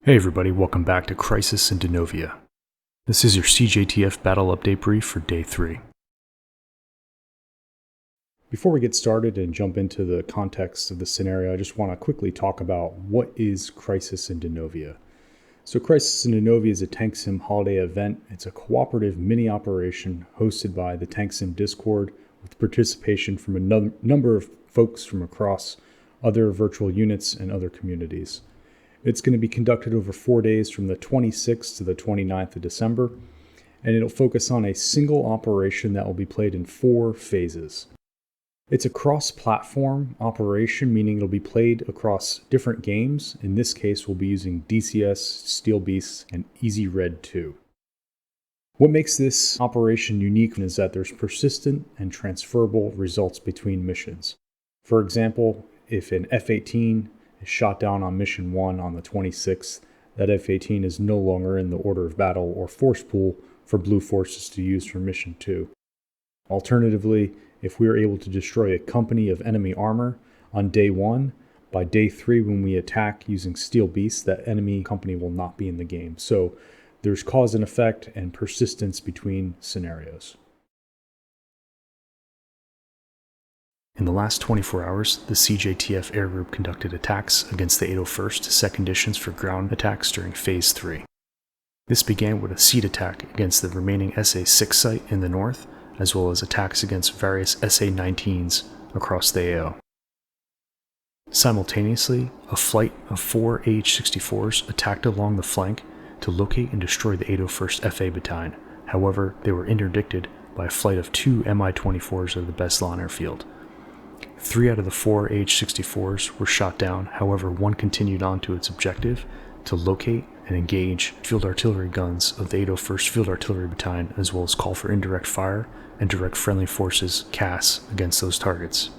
Hey everybody, welcome back to Crisis in Donovia. This is your CJTF battle update brief for Day 3. Before we get started and jump into the context of the scenario, I just want to quickly talk about what is Crisis in Donovia. So Crisis in Donovia is a Tank Sim holiday event. It's a cooperative mini operation hosted by the Tank Sim Discord with participation from a number of folks from across other virtual units and other communities. It's going to be conducted over 4 days from the 26th to the 29th of December, and it'll focus on a single operation that will be played in 4 phases. It's a cross-platform operation, meaning it'll be played across different games. In this case, we'll be using DCS, Steel Beasts, and Easy Red 2. What makes this operation unique is that there's persistent and transferable results between missions. For example, if an F-18 is shot down on Mission 1 on the 26th, that F-18 is no longer in the order of battle or force pool for Blue Forces to use for Mission 2. Alternatively, if we are able to destroy a company of enemy armor on Day 1, by Day 3 when we attack using Steel Beasts, that enemy company will not be in the game. So there's cause and effect and persistence between scenarios. In the last 24 hours, the CJTF Air Group conducted attacks against the 801st Set Conditions for ground attacks during Phase 3. This began with a seed attack against the remaining SA-6 site in the north, as well as attacks against various SA-19s across the AO. Simultaneously, a flight of 4 AH-64s attacked along the flank to locate and destroy the 801st FA Battalion. However, they were interdicted by a flight of 2 Mi-24s of the Beslan airfield. 3 out of the 4 AH-64s were shot down, however, one continued on to its objective to locate and engage field artillery guns of the 801st Field Artillery Battalion, as well as call for indirect fire and direct friendly forces CAS against those targets.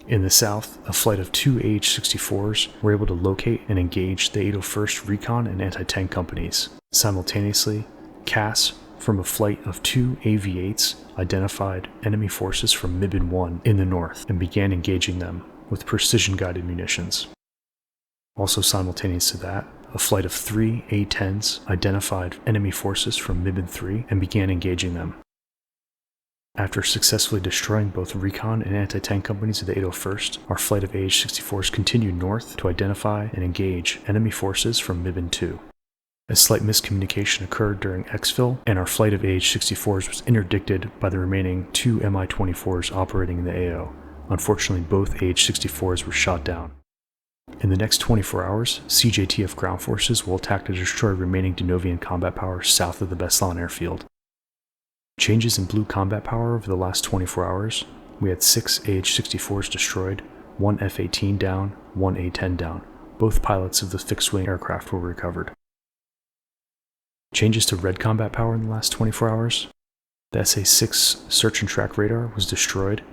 In the south, a flight of 2 AH-64s were able to locate and engage the 801st Recon and Anti-Tank companies. Simultaneously, CAS from a flight of 2 AV-8s identified enemy forces from Mibin 1 in the north and began engaging them with precision-guided munitions. Also simultaneous to that, a flight of 3 A-10s identified enemy forces from Mibin 3 and began engaging them. After successfully destroying both Recon and Anti-Tank companies of the 801st, our flight of AH-64s continued north to identify and engage enemy forces from Mibin 2. A slight miscommunication occurred during exfil, and our flight of AH-64s was interdicted by the remaining 2 Mi-24s operating in the AO. Unfortunately, both AH-64s were shot down. In the next 24 hours, CJTF ground forces will attack to destroy remaining Donovian combat power south of the Beslan airfield. Changes in blue combat power over the last 24 hours, we had 6 AH-64s destroyed, 1 F-18 down, 1 A-10 down. Both pilots of the fixed-wing aircraft were recovered. Changes to red combat power in the last 24 hours. The SA-6 search and track radar was destroyed,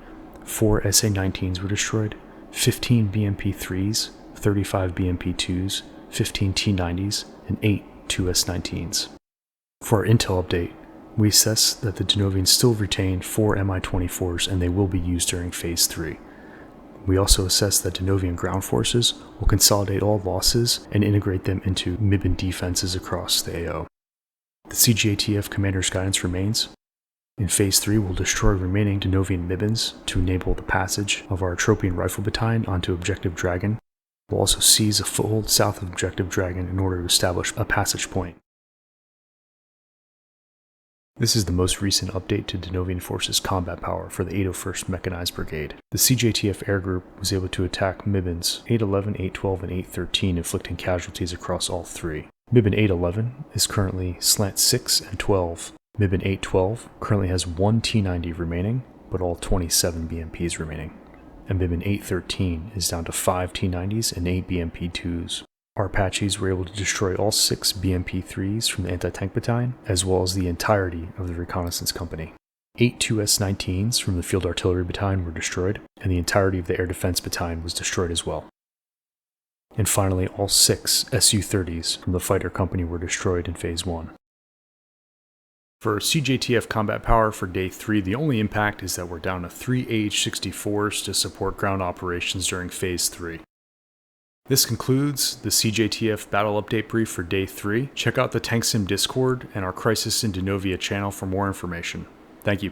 4 SA-19s were destroyed, 15 BMP-3s, 35 BMP-2s, 15 T-90s, and 8 2S-19s. For our intel update, we assess that the Donovians still retain 4 Mi-24s and they will be used during Phase 3. We also assess that Donovian ground forces will consolidate all losses and integrate them into Mibin defenses across the AO. The CJTF Commander's guidance remains. In Phase 3, we'll destroy remaining Donovian Mibins to enable the passage of our Tropian Rifle Battalion onto Objective Dragon. We'll also seize a foothold south of Objective Dragon in order to establish a passage point. This is the most recent update to Donovian Forces combat power for the 801st Mechanized Brigade. The CJTF Air Group was able to attack Mibins 811, 812, and 813, inflicting casualties across all 3. Mibin 811 is currently slant 6 and 12. Mibin 812 currently has 1 T-90 remaining, but all 27 BMPs remaining. And Mibin 813 is down to 5 T-90s and 8 BMP-2s. Our Apaches were able to destroy all 6 BMP-3s from the Anti-Tank Battalion, as well as the entirety of the Reconnaissance Company. 8 2S-19s from the Field Artillery Battalion were destroyed, and the entirety of the Air Defense Battalion was destroyed as well. And finally, all 6 Su-30s from the Fighter Company were destroyed in Phase 1. For CJTF combat power for Day 3, the only impact is that we're down to 3 AH-64s to support ground operations during Phase 3. This concludes the CJTF Battle Update Brief for Day 3. Check out the Tank Sim Discord and our Crisis in Donovia channel for more information. Thank you.